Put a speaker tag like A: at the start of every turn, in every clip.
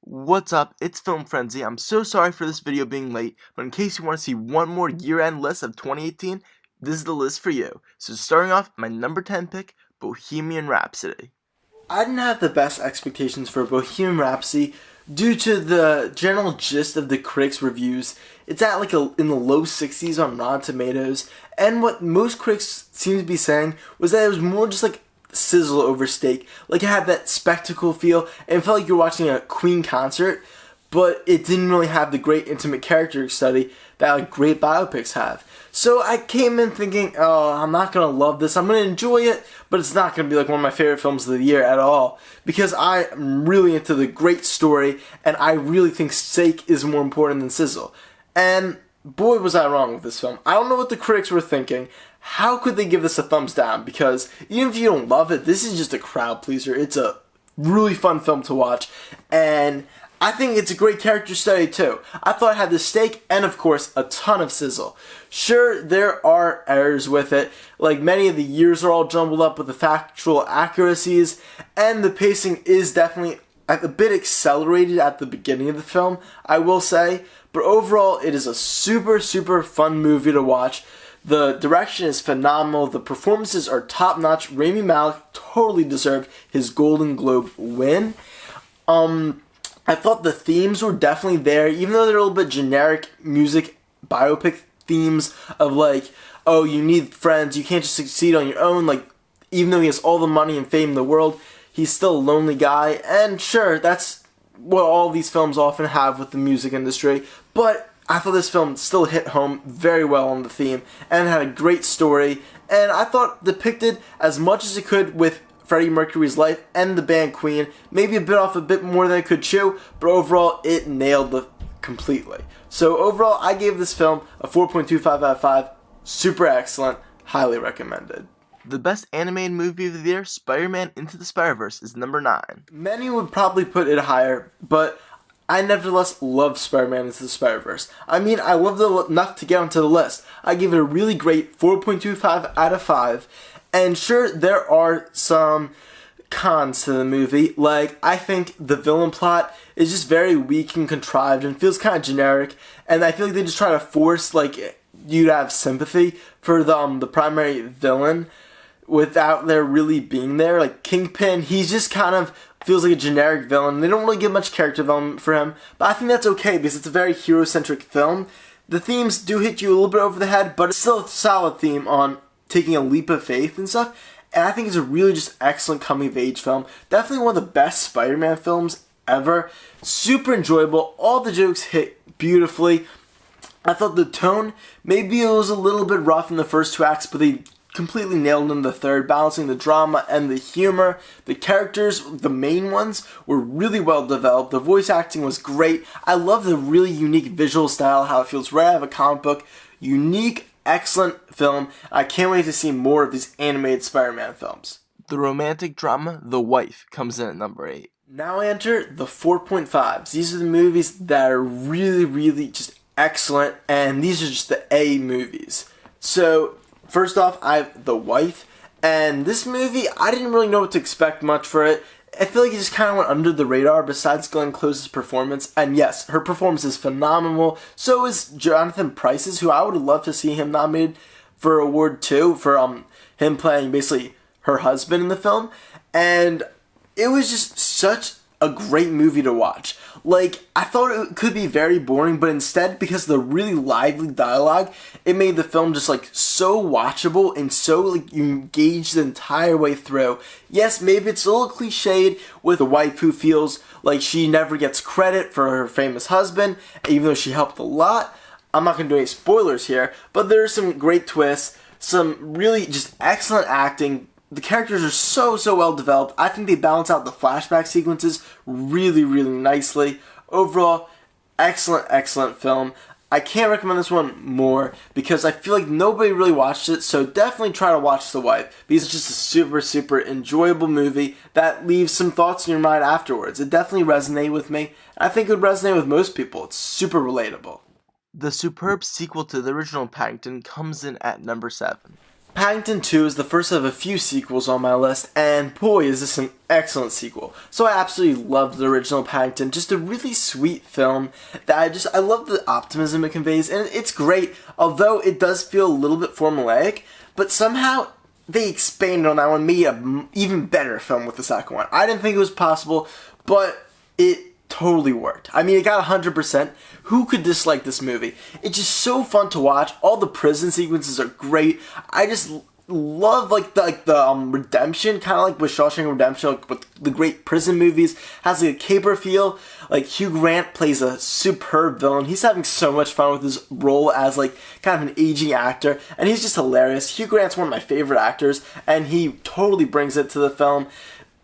A: What's up? It's Film Frenzy. I'm so sorry for this video being late, but in case you want to see one more year-end list of 2018, this is the list for you. So starting off, my number 10 pick, Bohemian Rhapsody. I didn't have the best expectations for Bohemian Rhapsody due to the general gist of the critics' reviews. It's at in the low 60s on Rotten Tomatoes, and what most critics seem to be saying was that it was more just like sizzle over steak. Like it had that spectacle feel and it felt like you were watching a Queen concert, but it didn't really have the great intimate character study that like great biopics have. So I came in thinking, oh, I'm not gonna love this. I'm gonna enjoy it, but it's not gonna be like one of my favorite films of the year at all, because I'm really into the great story and I really think steak is more important than sizzle. And boy, was I wrong with this film. I don't know what the critics were thinking. How could they give this a thumbs down? Because even if you don't love it, this is just a crowd pleaser. It's a really fun film to watch, and I think it's a great character study too. I thought it had the steak and, of course, a ton of sizzle. Sure, there are errors with it, like many of the years are all jumbled up with the factual accuracies, and the pacing is definitely a bit accelerated at the beginning of the film, I will say, but overall it is a super fun movie to watch. The direction is phenomenal, the performances are top-notch. Rami Malek totally deserved his Golden Globe win. I thought the themes were definitely there, even though they're a little bit generic music biopic themes of like, oh, you need friends, you can't just succeed on your own. Like, even though he has all the money and fame in the world, he's still a lonely guy. And sure, that's what all these films often have with the music industry, but I thought this film still hit home very well on the theme and had a great story, and I thought depicted as much as it could with Freddie Mercury's life and the band Queen, maybe a bit more than it could chew, but overall it nailed it completely. So overall I gave this film a 4.25 out of 5, super excellent, highly recommended. The best animated movie of the year, SpiderMan Into the Spider-Verse, is number 9. Many would probably put it higher, but I nevertheless love Spider-Man Into the Spider-Verse. I mean, I loved it enough to get onto the list. I give it a really great 4.25 out of 5. And sure, there are some cons to the movie. Like, I think the villain plot is just very weak and contrived and feels kind of generic. And I feel like they just try to force, like, you to have sympathy for the primary villain without there really being there. Like, Kingpin, he's just kind of feels like a generic villain. They don't really give much character development for him, but I think that's okay because it's a very hero-centric film. The themes do hit you a little bit over the head, but it's still a solid theme on taking a leap of faith and stuff, and I think it's a really just excellent coming-of-age film. Definitely one of the best Spider-Man films ever. Super enjoyable. All the jokes hit beautifully. I thought the tone, maybe it was a little bit rough in the first two acts, but they completely nailed it in the third, balancing the drama and the humor. The characters, the main ones, were really well developed. The voice acting was great. I love the really unique visual style, how it feels right out of a comic book. Unique, excellent film. I can't wait to see more of these animated Spider-Man films. The romantic drama, The Wife, comes in at number 8. Now I enter the 4.5s. These are the movies that are really just excellent, and these are just the A movies. So, first off, I have The Wife, and this movie, I didn't really know what to expect much for it. I feel like it just kind of went under the radar besides Glenn Close's performance, and yes, her performance is phenomenal. So is Jonathan Pryce's, who I would love to see him nominated for an award too, for him playing basically her husband in the film, and it was just such a great movie to watch. Like, I thought it could be very boring, but instead, because of the really lively dialogue, it made the film just like so watchable and so like you engaged the entire way through. Yes, maybe it's a little cliched with a wife who feels like she never gets credit for her famous husband, even though she helped a lot. I'm not going to do any spoilers here, but there's some great twists, some really just excellent acting. The characters are so well developed. I think they balance out the flashback sequences really nicely. Overall, excellent film. I can't recommend this one more because I feel like nobody really watched it, so definitely try to watch The Wife because it's just a super enjoyable movie that leaves some thoughts in your mind afterwards. It definitely resonated with me. I think it would resonate with most people. It's super relatable. The superb sequel to the original Paddington comes in at number 7. Paddington 2 is the first of a few sequels on my list, and boy is this an excellent sequel. So I absolutely loved the original Paddington, just a really sweet film that I love the optimism it conveys, and it's great, although it does feel a little bit formulaic, but somehow they expanded on that one, made an even better film with the second one. I didn't think it was possible, but it totally worked. I mean, it got 100%. Who could dislike this movie? It's just so fun to watch. All the prison sequences are great. I just love the redemption, kind of like with Shawshank Redemption, like with the great prison movies. Has like a caper feel. Like Hugh Grant plays a superb villain. He's having so much fun with his role as like kind of an aging actor, and he's just hilarious. Hugh Grant's one of my favorite actors, and he totally brings it to the film.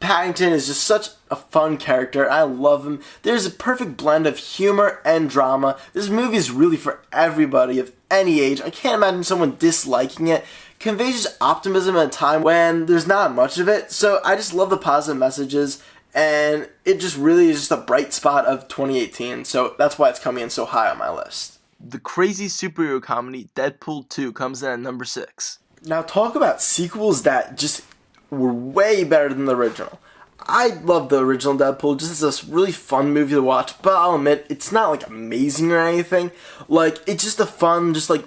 A: Paddington is just such a fun character. I love him. There's a perfect blend of humor and drama. This movie is really for everybody of any age. I can't imagine someone disliking it. Conveys just optimism at a time when there's not much of it. So I just love the positive messages, and it just really is just a bright spot of 2018. So that's why it's coming in so high on my list. The crazy superhero comedy Deadpool 2 comes in at number 6. Now talk about sequels that just were way better than the original. I love the original Deadpool, just as a really fun movie to watch, but I'll admit, it's not like amazing or anything. Like, it's just a fun, just like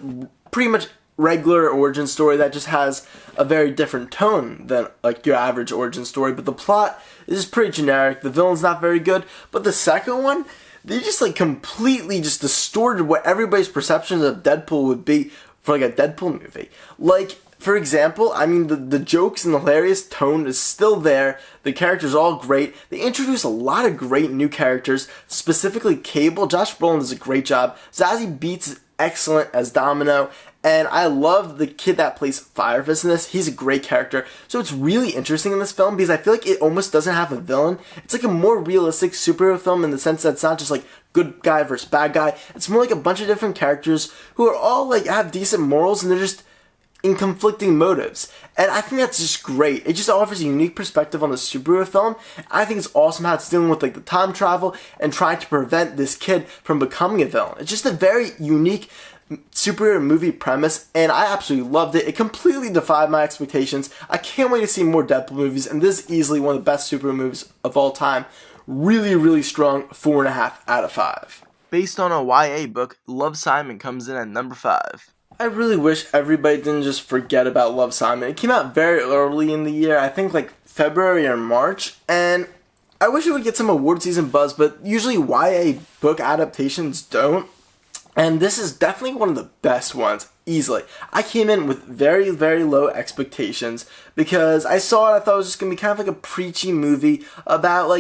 A: pretty much regular origin story that just has a very different tone than like your average origin story, but the plot is just pretty generic. The villain's not very good, but the second one, they just like completely just distorted what everybody's perceptions of Deadpool would be for like a Deadpool movie. Like, for example, I mean, the jokes and the hilarious tone is still there. The characters are all great. They introduce a lot of great new characters, specifically Cable. Josh Brolin does a great job. Zazie Beetz is excellent as Domino. And I love the kid that plays Fire Fist in this. He's a great character. So it's really interesting in this film because I feel like it almost doesn't have a villain. It's like a more realistic superhero film in the sense that it's not just like good guy versus bad guy. It's more like a bunch of different characters who are all like have decent morals, and they're just in conflicting motives. And I think that's just great. It just offers a unique perspective on the superhero film. I think it's awesome how it's dealing with like the time travel and trying to prevent this kid from becoming a villain. It's just a very unique superhero movie premise, and I absolutely loved it. It completely defied my expectations. I can't wait to see more Deadpool movies, and this is easily one of the best superhero movies of all time. Really, really strong 4.5 out of 5. Based on a YA book, Love, Simon comes in at number 5. I really wish everybody didn't just forget about Love, Simon. It came out very early in the year, I think like February or March, and I wish it would get some award season buzz, but usually YA book adaptations don't. And this is definitely one of the best ones, easily. I came in with very, very low expectations because I saw it, I thought it was just going to be kind of like a preachy movie about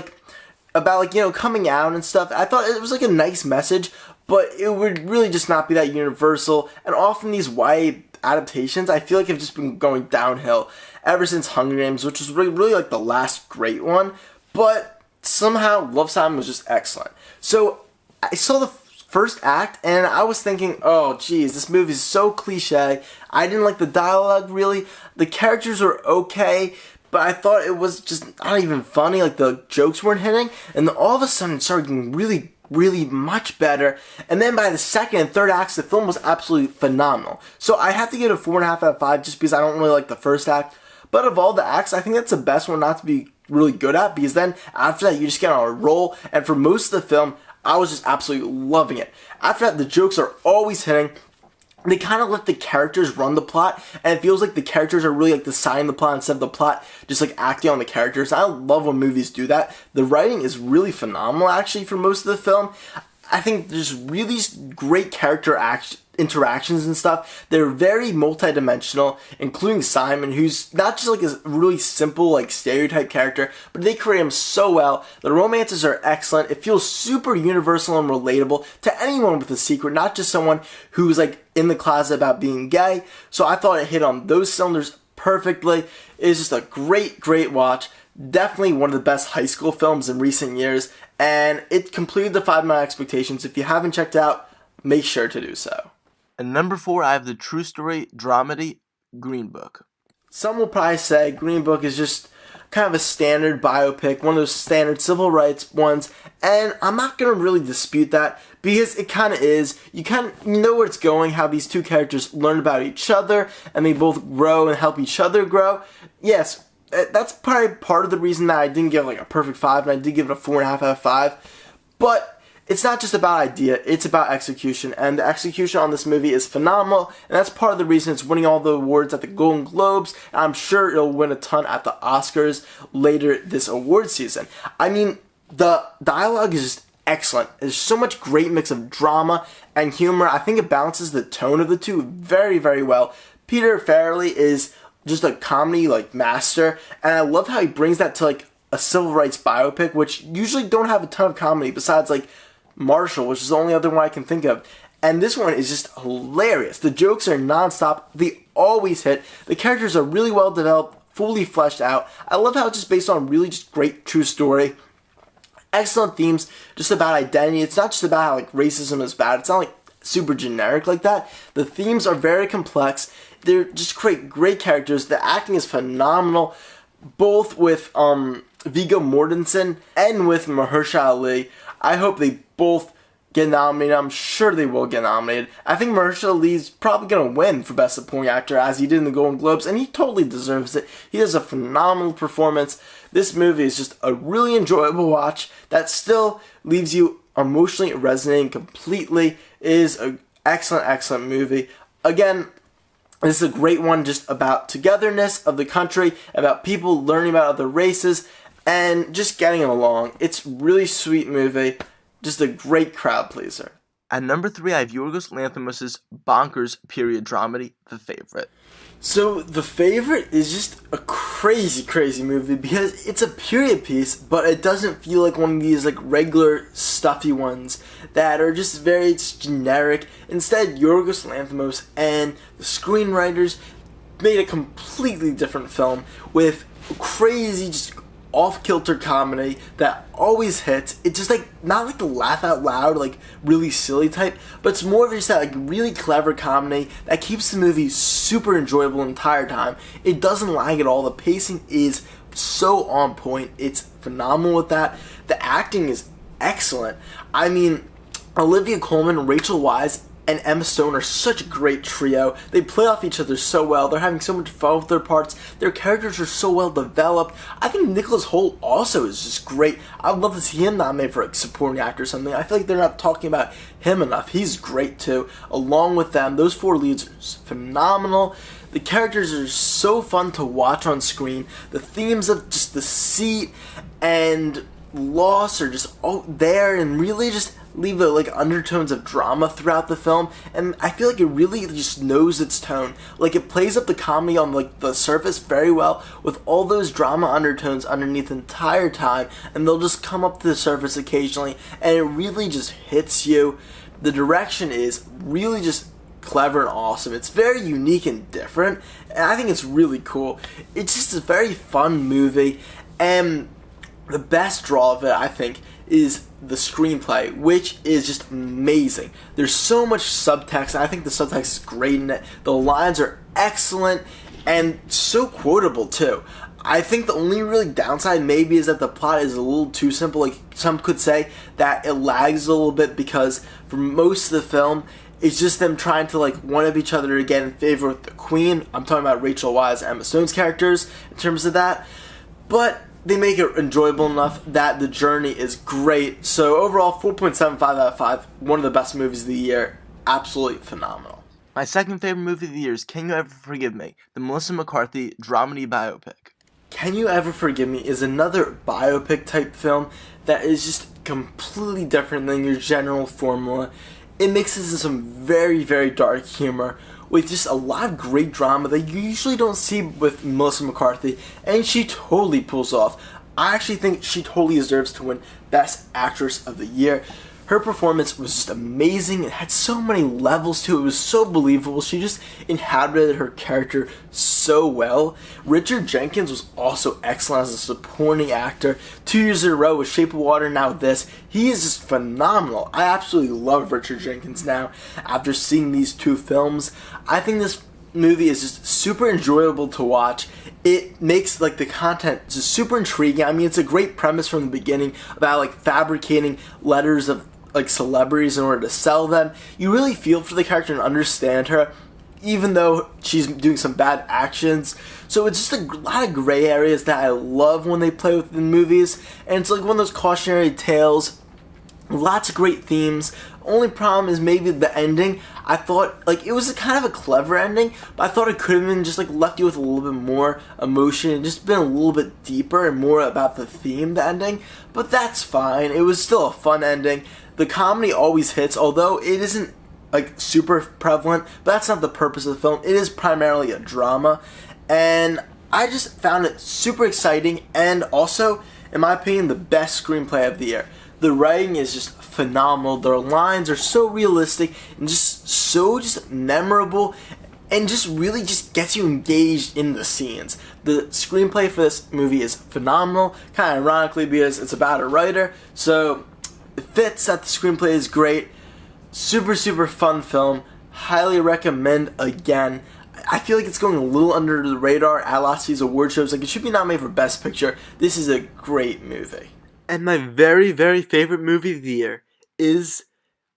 A: you know, coming out and stuff. I thought it was like a nice message, but it would really just not be that universal. And often these YA adaptations, I feel like have just been going downhill ever since Hunger Games, which was really like the last great one. But somehow Love, Simon was just excellent. So I saw the first act, and I was thinking, oh geez, this movie is so cliche. I didn't like the dialogue really. The characters were okay, but I thought it was just not even funny. Like the jokes weren't hitting, and then all of a sudden it started getting really, really much better. And then by the second and third acts, the film was absolutely phenomenal. So I have to give it a 4.5 out of 5 just because I don't really like the first act. But of all the acts, I think that's the best one not to be really good at, because then after that you just get on a roll, and for most of the film I was just absolutely loving it. After that, the jokes are always hitting. They kind of let the characters run the plot, and it feels like the characters are really like deciding the plot instead of the plot just like acting on the characters. I love when movies do that. The writing is really phenomenal actually for most of the film. I think there's really great character interactions and stuff. They're very multi-dimensional, including Simon, who's not just like a really simple like stereotype character, but they create him so well. The romances are excellent. It feels super universal and relatable to anyone with a secret, not just someone who's like in the closet about being gay. So I thought it hit on those cylinders perfectly. It's just a great, great watch. Definitely one of the best high school films in recent years, and it completely defied my expectations. If you haven't checked it out, make sure to do so. And number 4, I have the true story dramedy Green Book. Some will probably say Green Book is just kind of a standard biopic, one of those standard civil rights ones, and I'm not going to really dispute that because it kind of is. You know where it's going, how these two characters learn about each other and they both grow and help each other grow. Yes, that's probably part of the reason that I didn't give like a perfect 5 and I did give it a 4.5 out of 5. But it's not just about idea, it's about execution, and the execution on this movie is phenomenal, and that's part of the reason it's winning all the awards at the Golden Globes, and I'm sure it'll win a ton at the Oscars later this award season. I mean, the dialogue is just excellent. There's so much great mix of drama and humor. I think it balances the tone of the two very, very well. Peter Farrelly is just a comedy like master, and I love how he brings that to like a civil rights biopic, which usually don't have a ton of comedy besides like Marshall, which is the only other one I can think of. And this one is just hilarious. The jokes are nonstop. They always hit. The characters are really well developed, fully fleshed out. I love how it's just based on really just great true story. Excellent themes just about identity. It's not just about how like racism is bad. It's not like super generic like that. The themes are very complex. They're just great characters. The acting is phenomenal, both with Viggo Mortensen and with Mahershala Ali. I hope they both get nominated. I'm sure they will get nominated. I think Mahershala Ali's probably going to win for Best Supporting Actor as he did in the Golden Globes, and he totally deserves it. He does a phenomenal performance. This movie is just a really enjoyable watch that still leaves you emotionally resonating completely. It is an excellent movie. Again, this is a great one just about togetherness of the country, about people learning about other races, and just getting along. It's a really sweet movie. Just a great crowd pleaser. At number 3, I have Yorgos Lanthimos' bonkers period dramedy, The Favorite. So, The Favorite is just a crazy movie because it's a period piece, but it doesn't feel like one of these like regular stuffy ones that are just very generic. Instead, Yorgos Lanthimos and the screenwriters made a completely different film with crazy, just off-kilter comedy that always hits. It's just like not like the laugh out loud, like really silly type, but it's more of just that like really clever comedy that keeps the movie super enjoyable the entire time. It doesn't lag at all. The pacing is so on point. It's phenomenal with that. The acting is excellent. I mean, Olivia Colman, Rachel Weisz, and Emma Stone are such a great trio. They play off each other so well. They're having so much fun with their parts. Their characters are so well developed. I think Nicholas Hoult also is just great. I'd love to see him nominated for a supporting actor or something. I feel like they're not talking about him enough. He's great too. Along with them, those 4 leads are phenomenal. The characters are so fun to watch on screen. The themes of just the seat and loss are just all there and really just leave like undertones of drama throughout the film, and I feel like it really just knows its tone. Like it plays up the comedy on like the surface very well with all those drama undertones underneath the entire time, and they'll just come up to the surface occasionally, and it really just hits you. The direction is really just clever and awesome. It's very unique and different, and I think it's really cool. It's just a very fun movie, and the best draw of it, I think, is the screenplay, which is just amazing. There's so much subtext, and I think the subtext is great in it. The lines are excellent and so quotable too. I think the only really downside maybe is that the plot is a little too simple. Like some could say that it lags a little bit because for most of the film it's just them trying to like one-up each other again in favor of the Queen. I'm talking about Rachel Weisz and Emma Stone's characters in terms of that. But they make it enjoyable enough that the journey is great. So overall, 4.75 out of 5. One of the best movies of the year. Absolutely phenomenal. My second favorite movie of the year is Can You Ever Forgive Me? The Melissa McCarthy dramedy biopic. Can You Ever Forgive Me is another biopic type film that is just completely different than your general formula. It mixes in some very dark humor with just a lot of great drama that you usually don't see with Melissa McCarthy, and she totally pulls off. I actually think she totally deserves to win Best Actress of the Year. Her performance was just amazing. It had so many levels to it. It was so believable. She just inhabited her character so well. Richard Jenkins was also excellent as a supporting actor. 2 years in a row with Shape of Water, now this. He is just phenomenal. I absolutely love Richard Jenkins now after seeing these 2 films. I think this movie is just super enjoyable to watch. It makes like the content just super intriguing. I mean, it's a great premise from the beginning about like fabricating letters of like celebrities in order to sell them. You really feel for the character and understand her, even though she's doing some bad actions. So it's just a lot of gray areas that I love when they play with in movies, and it's like one of those cautionary tales. Lots of great themes. Only problem is maybe the ending. I thought like it was a kind of a clever ending, but I thought it could have been just like left you with a little bit more emotion and just been a little bit deeper and more about the theme, the ending. But that's fine. It was still a fun ending. The comedy always hits, although it isn't like super prevalent, but that's not the purpose of the film. It is primarily a drama, and I just found it super exciting, and also, in my opinion, the best screenplay of the year. The writing is just phenomenal. Their lines are so realistic and just so memorable, and just really just gets you engaged in the scenes. The screenplay for this movie is phenomenal, kind of ironically because it's about a writer, so it fits that the screenplay is great. Super fun film. Highly recommend again. I feel like it's going a little under the radar at last year's award shows. Like, it should be nominated for Best Picture. This is a great movie. And my very favorite movie of the year is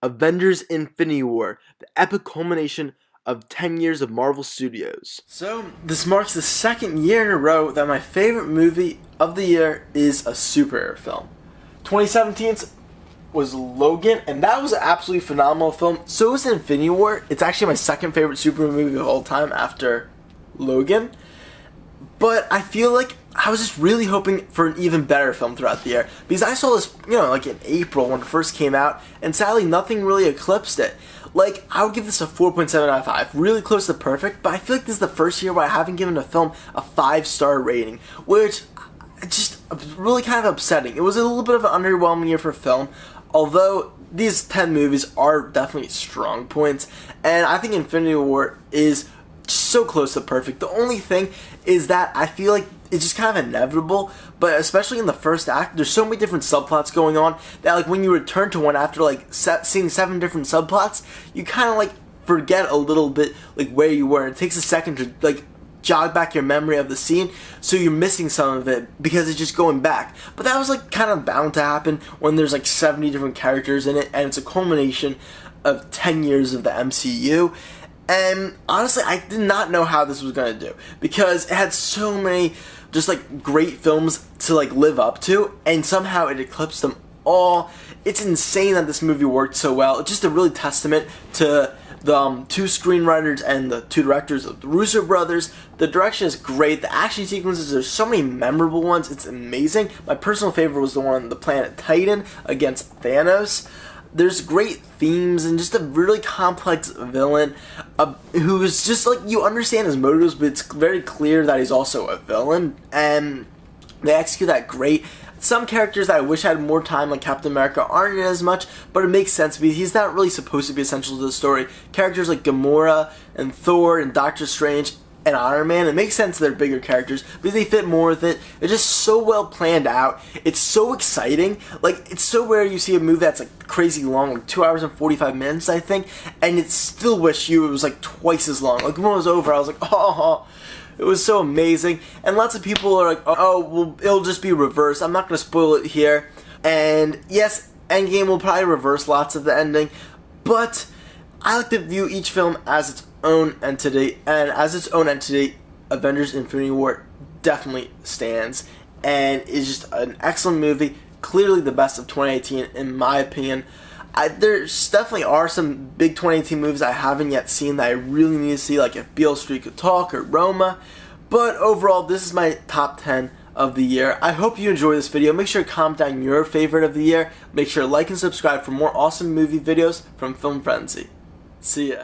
A: Avengers Infinity War, the epic culmination of 10 years of Marvel Studios. So, this marks the second year in a row that my favorite movie of the year is a superhero film. 2017's was Logan, and that was an absolutely phenomenal film. So was Infinity War. It's actually my second favorite superhero movie of all time after Logan. But I feel like I was just really hoping for an even better film throughout the year, because I saw this, like in April when it first came out, and sadly nothing really eclipsed it. Like, I would give this a 4.7 out of 5, really close to perfect, but I feel like this is the first year where I haven't given a film a 5-star rating, which just really kind of upsetting. It was a little bit of an underwhelming year for film, although these 10 movies are definitely strong points, and I think Infinity War is so close to perfect. The only thing is that I feel like it's just kind of inevitable, but especially in the first act, there's so many different subplots going on that like when you return to one after like seeing 7 different subplots, you kind of like forget a little bit like where you were. It takes a second to like jog back your memory of the scene, so you're missing some of it because it's just going back. But that was like kind of bound to happen when there's like 70 different characters in it, and it's a culmination of 10 years of the MCU. And honestly, I did not know how this was going to do, because it had so many just like great films to like live up to, and somehow it eclipsed them all. It's insane that this movie worked so well. It's just a really testament to the 2 screenwriters and the 2 directors of the Russo brothers. The direction is great. The action sequences, there's so many memorable ones. It's amazing. My personal favorite was the one on the planet Titan against Thanos. There's great themes and just a really complex villain who's just like, you understand his motives, but it's very clear that he's also a villain, and they execute that great. Some characters that I wish had more time, like Captain America, aren't in as much, but it makes sense because he's not really supposed to be essential to the story. Characters like Gamora and Thor and Doctor Strange and Iron Man, it makes sense they're bigger characters because they fit more with it. It's just so well planned out. It's so exciting. Like, it's so rare you see a movie that's like crazy long, like 2 hours and 45 minutes, I think, and it still wish you it was like twice as long. Like, when it was over, I was like, oh. It was so amazing, and lots of people are like, oh, well, it'll just be reversed. I'm not going to spoil it here. And yes, Endgame will probably reverse lots of the ending, but I like to view each film as its own entity, and as its own entity, Avengers Infinity War definitely stands, and is just an excellent movie, clearly the best of 2018 in my opinion. There's definitely are some big 2018 movies I haven't yet seen that I really need to see, like If Beale Street Could Talk or Roma, but overall this is my top 10 of the year. I hope you enjoyed this video. Make sure to comment down your favorite of the year. Make sure to like and subscribe for more awesome movie videos from Film Frenzy. See ya.